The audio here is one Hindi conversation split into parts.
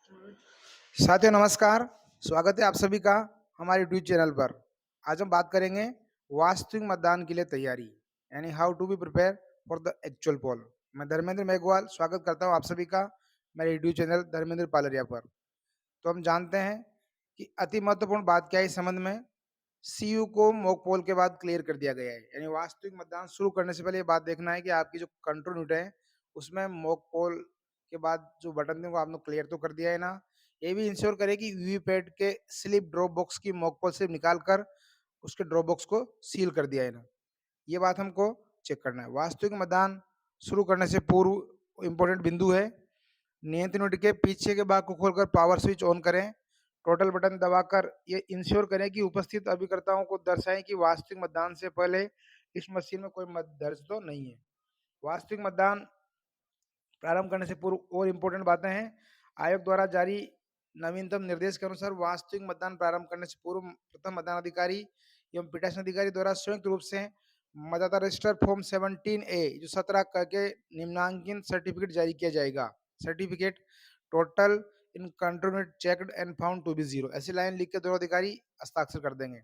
साथियों नमस्कार, स्वागत है आप सभी का हमारे यूट्यूब चैनल पर। आज हम बात करेंगे वास्तविक मतदान के लिए तैयारी, यानी how to be prepare for the actual poll. मैं धर्मेंद्र मेघवाल स्वागत करता हूं आप सभी का मेरे यूट्यूब चैनल धर्मेंद्र पालरिया पर। तो हम जानते हैं कि अति महत्वपूर्ण बात क्या है इस संबंध में। सीयू को मॉक पोल के बाद क्लियर कर दिया गया है, यानी वास्तविक मतदान शुरू करने से पहले ये बात देखना है कि आपकी जो कंट्रोल यूनिट है उसमें मॉक पोल के बाद जो बटन थे वो आपने क्लियर तो कर दिया है ना। ये भी इंश्योर करें कि वीवीपैट के स्लिप ड्रॉप बॉक्स की मॉक पोल से निकाल कर उसके ड्रॉप बॉक्स को सील कर दिया है ना। ये बात हमको चेक करना है। वास्तविक मतदान शुरू करने से पूर्व इम्पोर्टेंट बिंदु है, नियंत्रण यूनिट के पीछे के भाग को खोलकर पावर स्विच ऑन करें। टोटल बटन दबाकर ये इंश्योर करें कि उपस्थित अभिकर्ताओं को दर्शाएं कि वास्तविक मतदान से पहले इस मशीन में कोई मत दर्ज तो नहीं है। वास्तविक मतदान प्रारंभ करने से पूर्व और इम्पोर्टेंट बातें हैं। आयोग द्वारा जारी नवीनतम निर्देश के अनुसार वास्तविक मतदान प्रारंभ करने से पूर्व प्रथम मतदान अधिकारी एवं पीठासीन अधिकारी द्वारा संयुक्त रूप से मतदाता रजिस्टर फॉर्म 17A जो 17 करके निम्नांकित सर्टिफिकेट जारी किया जाएगा। Certificate total in control checked and found to be zero, ऐसी लाइन लिख के दोनों अधिकारी हस्ताक्षर कर देंगे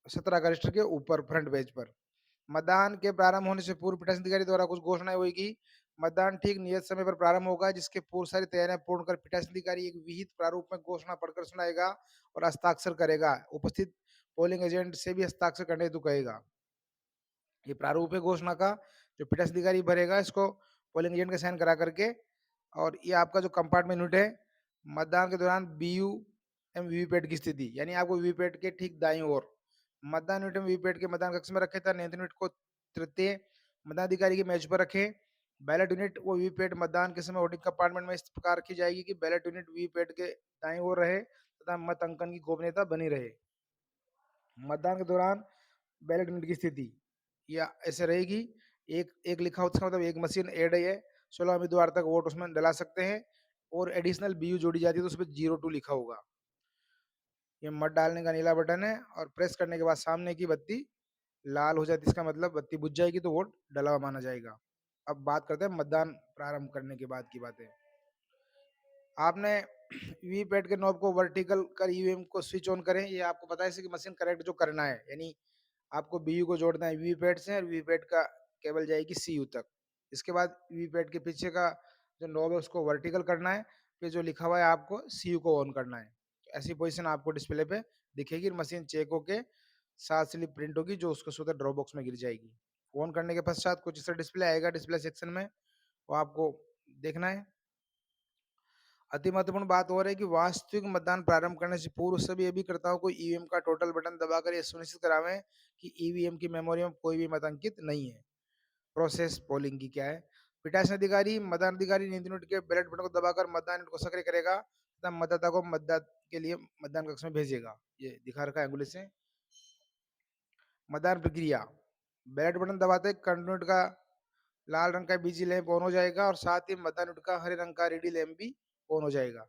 17 का रजिस्टर के ऊपर फ्रंट पेज पर। मतदान के प्रारंभ होने से पूर्व पीठासीन अधिकारी द्वारा कुछ घोषणाएं होगी। मतदान ठीक नियत समय पर प्रारंभ होगा, जिसके पूर्व सारी तैयारियां पूर्ण कर पीठासीन अधिकारी एक विहित प्रारूप में घोषणा पढ़कर सुनाएगा और हस्ताक्षर करेगा। उपस्थित पोलिंग एजेंट से भी हस्ताक्षर करने हेतु कहेगा। ये प्रारूप है घोषणा का, जो पीठासीन अधिकारी भरेगा इसको पोलिंग एजेंट के साइन करा करके। और ये आपका जो कंपार्टमेंट यूनिट है, मतदान के दौरान बीयू एवं वीवीपैट की स्थिति, यानी आपको वीवीपैट के ठीक दाईं ओर मतदान यूनिट में वीवीपैट के मतदान कक्ष में रखे था। नियंत्रण यूनिट को तृतीय मतदान अधिकारी की मेज पर रखें। बैलेट यूनिट वो वीवीपैट मतदान के समय वोटिंग कंपार्टमेंट में इस प्रकार रखी जाएगी कि बैलेट यूनिट वीवीपैट के दाईं ओर रहे तथा मत अंकन की गोपनीयता बनी रहे। मतदान के दौरान बैलेट यूनिट की स्थिति या ऐसे रहेगी, एक एक लिखा होता है, मतलब एक मशीन ऐड है, 16 उम्मीदवार तक वोट उसमें डला सकते हैं और एडिशनल बीयू जोड़ी जाती है तो उसमें 02 लिखा होगा। ये मत डालने का नीला बटन है और प्रेस करने के बाद सामने की बत्ती लाल हो जाती है, इसका मतलब बत्ती बुझ जाएगी तो वोट डला हुआ माना जाएगा। अब बात करते हैं मतदान प्रारंभ करने के बाद की बातें। आपने वीवीपैट के नॉब को वर्टिकल कर ईवीएम को स्विच ऑन करें। ये आपको पता है कि मशीन करेक्ट जो करना है, यानी आपको बीयू को जोड़ना है वीवीपैट से और वीवीपैट का केबल जाएगी सीयू तक। इसके बाद वीवीपैट के पीछे का जो नॉब है उसको वर्टिकल करना है, फिर जो लिखा हुआ है आपको सीयू को ऑन करना है। तो ऐसी पोजीशन आपको डिस्प्ले पे दिखेगी। मशीन चेक होके 7 स्लिप प्रिंट होगी जो उसको सीधा ड्रॉप बॉक्स में गिर जाएगी। ऑन करने के पश्चात कुछ इस तरह डिस्प्ले आएगा डिस्प्ले सेक्शन में, वो आपको देखना है। अति महत्वपूर्ण बात और है कि वास्तविक मतदान प्रारंभ करने से पूर्व सभी अभिकर्ताओं को ईवीएम का टोटल बटन दबाकर यह सुनिश्चित करावें कि ईवीएम की मेमोरी में कोई भी मत अंकित नहीं है। प्रोसेस पोलिंग की क्या है? पीठासीन अधिकारी मतदान अधिकारी नियंत्रण यूनिट के बैलेट बटन को दबाकर मतदान यूनिट को सक्रिय करेगा तथा मतदाता को मतदान के लिए मतदान कक्ष में भेजेगा। ये दिखा रखा है अंगुली से। मतदान प्रक्रिया, बैलेट बटन दबाते कंट्रोल यूनिट का लाल रंग का बीजी लैंप ऑन हो जाएगा और साथ ही मतदान यूनिट का हरे रंग का रेडी लैंप भी ऑन हो जाएगा।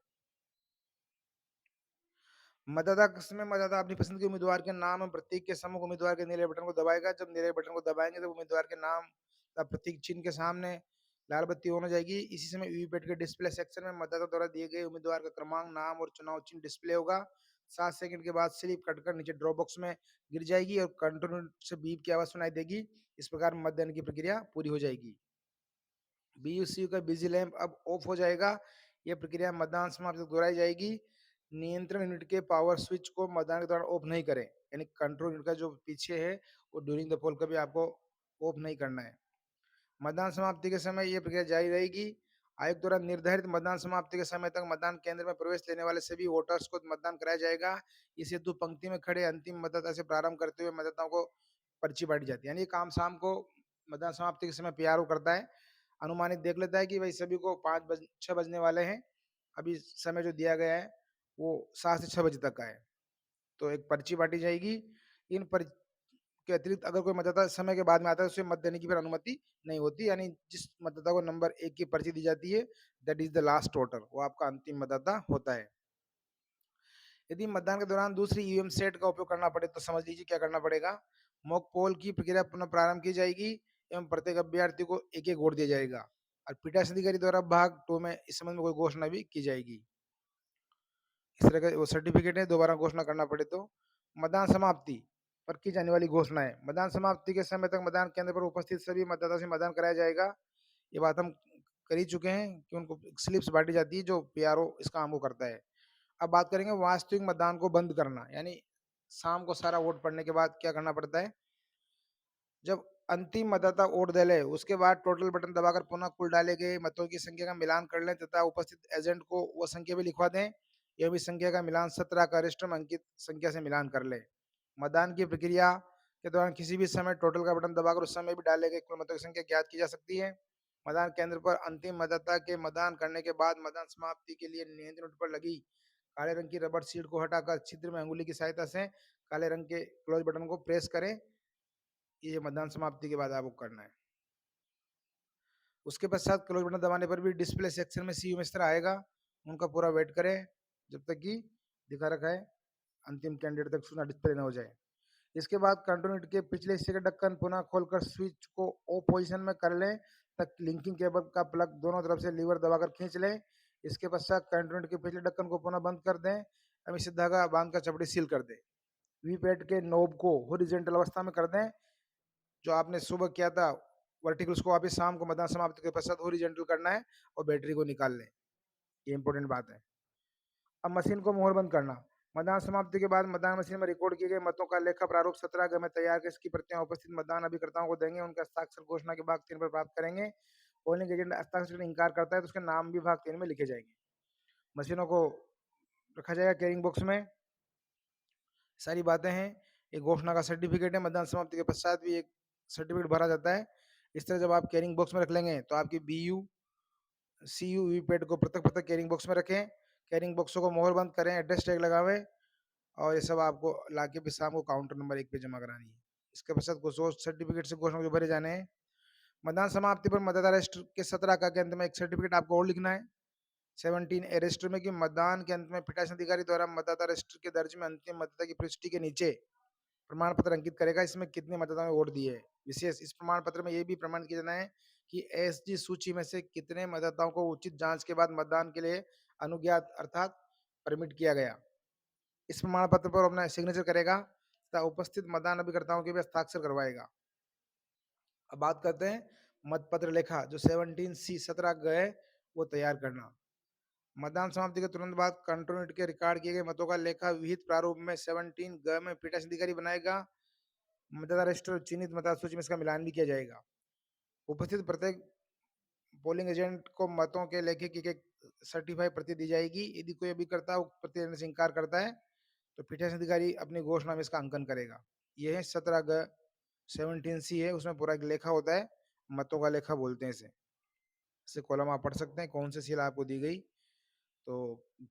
मतदाता कक्ष में मतदाता अपनी पसंद के उम्मीदवार के नाम और प्रतीक के सम्मुख उम्मीदवार के नीले बटन को दबाएगा। जब नीले बटन को दबाएंगे तब उम्मीदवार के नाम तथा प्रतीक चिन्ह के सामने लाल बत्ती ऑन हो जाएगी। इसी समय वीवीपैट के डिस्प्ले सेक्शन में मतदाता द्वारा दिए गए उम्मीदवार का क्रमांक, नाम और चुनाव चिन्ह डिस्प्ले होगा। 7 सेकंड के बाद स्लिप कटकर नीचे ड्रॉप बॉक्स में गिर जाएगी और कंट्रोल से बीप की आवाज सुनाई देगी। इस प्रकार मतदान की प्रक्रिया पूरी हो जाएगी। बीयूसीयू का बिजी लैंप अब ऑफ हो जाएगा। यह प्रक्रिया मतदान समाप्ति तक दोहराई जाएगी। नियंत्रण यूनिट के पावर स्विच को मतदान के दौरान ऑफ नहीं करें, यानी कंट्रोल यूनिट का जो पीछे है वो ड्यूरिंग द पोल कभी आपको ऑफ नहीं करना है। मतदान समाप्ति के समय यह प्रक्रिया जारी रहेगी। आयोग द्वारा निर्धारित मतदान समाप्ति के समय तक मतदान केंद्र में प्रवेश लेने वाले सभी वोटर्स को मतदान कराया जाएगा। इस हेतु पंक्ति में खड़े अंतिम मतदाता से प्रारंभ करते हुए मतदाताओं को पर्ची बांटी जाती है। यानी काम शाम को मतदान समाप्ति के समय पीआरओ करता है, अनुमानित देख लेता है कि भाई सभी को 6 बजने वाले हैं, अभी समय जो दिया गया है वो 7 से 6 बजे तक का है, तो एक पर्ची बांटी जाएगी। इन पर के अतिरिक्त अगर कोई मतदाता समय के बाद में आता है उसे मत देने की फिर अनुमति नहीं होती, यानी जिस मतदाता को नंबर 1 की पर्ची दी जाती है that is the last voter, वो आपका अंतिम मतदाता होता है। यदि मतदान के दौरान दूसरी ईवीएम सेट का उपयोग करना पड़े तो समझ लीजिए क्या करना पड़ेगा। मॉक पोल की प्रक्रिया पुनः प्रारंभ की जाएगी एवं प्रत्येक अभ्यर्थी को एक एक वोट दिया जाएगा और पीठासीन अधिकारी द्वारा भाग 2 में इस संबंध में कोई घोषणा भी की जाएगी। इस तरह का वो सर्टिफिकेट है, दोबारा घोषणा करना पड़े तो। मतदान समाप्ति पर की जाने वाली घोषणा है। मतदान समाप्ति के समय तक मतदान केंद्र पर उपस्थित सभी मतदाताओं से मतदान कराया जाएगा। ये बात हम कर ही चुके हैं कि उनको स्लिप्स बांटी जाती है जो पीआरओ इस काम को करता है। अब बात करेंगे वास्तविक मतदान को बंद करना, यानी शाम को सारा वोट पड़ने के बाद क्या करना पड़ता है। जब अंतिम मतदाता वोट दे ले उसके बाद टोटल बटन दबाकर पुनः कुल डाले गए मतों की संख्या का मिलान कर लें तथा उपस्थित एजेंट को वो संख्या भी लिखवा दें। यह भी संख्या का मिलान 17 का रजिस्टर में अंकित संख्या से मिलान कर ले। मतदान की प्रक्रिया के दौरान किसी भी समय टोटल का बटन दबाकर उस समय भी डाले गए कुल मतों की संख्या ज्ञात की जा सकती है। मतदान केंद्र पर अंतिम मतदाता के मतदान करने के बाद मतदान समाप्ति के लिए नियंत्रण पर लगी काले रंग की रबर शीट को हटाकर छिद्र में अंगुली की सहायता से काले रंग के क्लोज बटन को प्रेस करें। ये मतदान समाप्ति के बाद आपको करना है। उसके पश्चात क्लोज बटन दबाने पर भी डिस्प्ले सेक्शन में सीयू में इस तरह आएगा। उनका पूरा वेट करें जब तक कि दिखा रखा है अंतिम कैंडिडेट तक सूचना डिस्प्ले न हो जाए। इसके बाद कंट्रोल के पिछले हिस्से का ढक्कन पुनः खोलकर स्विच को ओ पोजीशन में कर लें तक लिंकिंग केबल का प्लग दोनों तरफ से लीवर दबाकर खींच लें। इसके पश्चात कंट्रोल के पिछले ढक्कन को पुनः बंद कर दें। अब इसे धागा बांध कर चपड़ी सील कर दें। वीपैड के नोब को हॉरिजॉन्टल अवस्था में कर दें। जो आपने सुबह किया था वर्टिकल उसको वापिस शाम को मतदान समाप्ति के पश्चात हॉरिजॉन्टल करना है और बैटरी को निकाल लें। ये इंपॉर्टेंट बात है। अब मशीन को मोहर बंद करना। मतदान समाप्ति के बाद मतदान मशीन में रिकॉर्ड किए गए मतों का लेखा प्रारूप 17 ग में तैयार कर इसकी प्रतियां उपस्थित मतदान अभिकर्ताओं को देंगे। उनका हस्ताक्षर घोषणा के भाग 3 पर प्राप्त करेंगे। पोलिंग एजेंट हस्ताक्षर करने इनकार करता है तो उसके नाम भी भाग 3 में लिखे जाएंगे। मशीनों को रखा जाएगा कैरिंग बॉक्स में। सारी बातें हैं। एक घोषणा का सर्टिफिकेट है। मतदान समाप्ति के पश्चात भी एक सर्टिफिकेट भरा जाता है। इस तरह जब आप कैरिंग बॉक्स में रख लेंगे तो आपकी बीयू सीयू वीपैड को पृथक पृथक कैरिंग बॉक्स में रखें। कैरिंग बॉक्सों को मोहर बंद करें, एड्रेस टैग लगावें और ये सब आपको लाके फिर शाम को काउंटर नंबर 1 पे जमा करानी है। इसके पश्चात कुछ सर्टिफिकेट से घोषणा जो भरे जाने हैं। मतदान समाप्ति पर मतदाता रजिस्टर के 17 का के अंत में एक सर्टिफिकेट आपको और लिखना है 17 ए रजिस्टर में कि मतदान के अंत में पीठासीन अधिकारी द्वारा मतदाता रजिस्टर के दर्ज में अंतिम मतदाता की प्रविष्टि के नीचे प्रमाण पत्र अंकित करेगा इसमें कितने मतदाताओं ने वोट दिए है। विशेष इस प्रमाण पत्र में यह भी प्रमाण किया जाना है कि एसजी सूची में से कितने मतदाताओं को उचित जांच के बाद मतदान के लिए अनुज्ञात अर्थात परमिट किया गया। इस प्रमाण पत्र पर अपना सिग्नेचर करेगा तथा उपस्थित मतदान अभिकर्ताओं के भी हस्ताक्षर करवाएगा। अब बात करते हैं मतपत्र लेखा जो 17C17 ग है वो तैयार करना। मतदान समाप्ति के तुरंत बाद कंट्रोल यूनिट के रिकॉर्ड किए गए मतों का लेखा विहित प्रारूप में 17 ग में पीठासीन अधिकारी बनाएगा। मतदाता रजिस्टर और चिन्हित मतदाता सूची में इसका मिलान भी किया जाएगा। उपस्थित प्रत्येक पोलिंग एजेंट को मतों के लेखे की एक सर्टिफाइड प्रति दी जाएगी। यदि कोई अभिकर्ता प्रति देने से इंकार करता है तो पीठासीन अधिकारी अपनी घोषणा में इसका अंकन करेगा। यह है 17 ग 17C है, उसमें पूरा एक लेखा होता है, मतों का लेखा बोलते हैं इसे कॉलम आप पढ़ सकते हैं कौन सी सील आपको दी गई। तो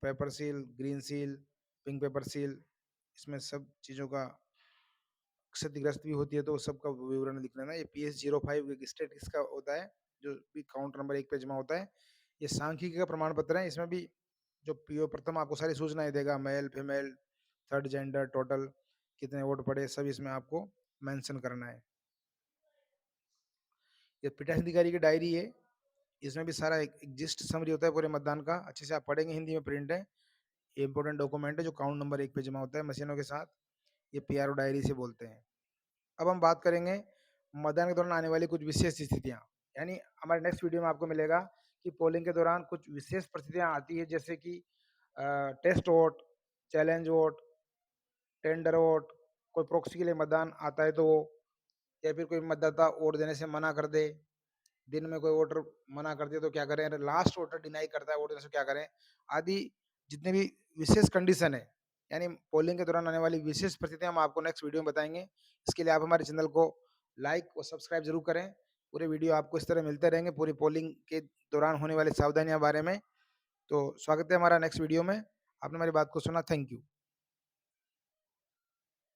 paper seal, green seal, pink paper seal, इसमें सब चीज़ों का क्षतिग्रस्त भी होती है तो सबका विवरण लिख लेना। ये PS05 स्टेट का होता है जो भी काउंटर नंबर 1 पे जमा होता है। ये सांख्यिकी का प्रमाण पत्र है। इसमें भी जो पीओ प्रथम आपको सारी सूचनाएं देगा, male female third gender total कितने वोट पड़े सब इसमें आपको मेंशन करना है। ये पीठासीन अधिकारी की डायरी है। इसमें भी सारा एक एग्जिस्ट समरी होता है पूरे मतदान का। अच्छे से आप पढ़ेंगे, हिंदी में प्रिंट है। ये इंपॉर्टेंट डॉक्यूमेंट है जो काउंट नंबर 1 पे जमा होता है मशीनों के साथ। ये पीआरओ डायरी से बोलते हैं। अब हम बात करेंगे मतदान के दौरान आने वाली कुछ विशेष स्थितियां। यानी हमारे नेक्स्ट वीडियो में आपको मिलेगा कि पोलिंग के दौरान कुछ विशेष परिस्थितियां आती है जैसे कि test vote, challenge vote, tender vote, कोई प्रॉक्सी के लिए मतदान आता है तो वो, या फिर कोई मतदाता वोट देने से मना कर दे, दिन में कोई वोटर मना कर दे तो क्या करें, लास्ट वोटर डिनाई करता है वोट देने से क्या करें, आदि जितने भी विशेष कंडीशन है यानी पोलिंग के दौरान आने वाली विशेष परिस्थितियां हम आपको नेक्स्ट वीडियो में बताएंगे। इसके लिए आप हमारे चैनल को लाइक और सब्सक्राइब जरूर करें। पूरे वीडियो आपको इस तरह मिलते रहेंगे पूरी पोलिंग के दौरान होने वाली सावधानियां बारे में। तो स्वागत है हमारा नेक्स्ट वीडियो में। आपने हमारी बात को सुना, थैंक यू।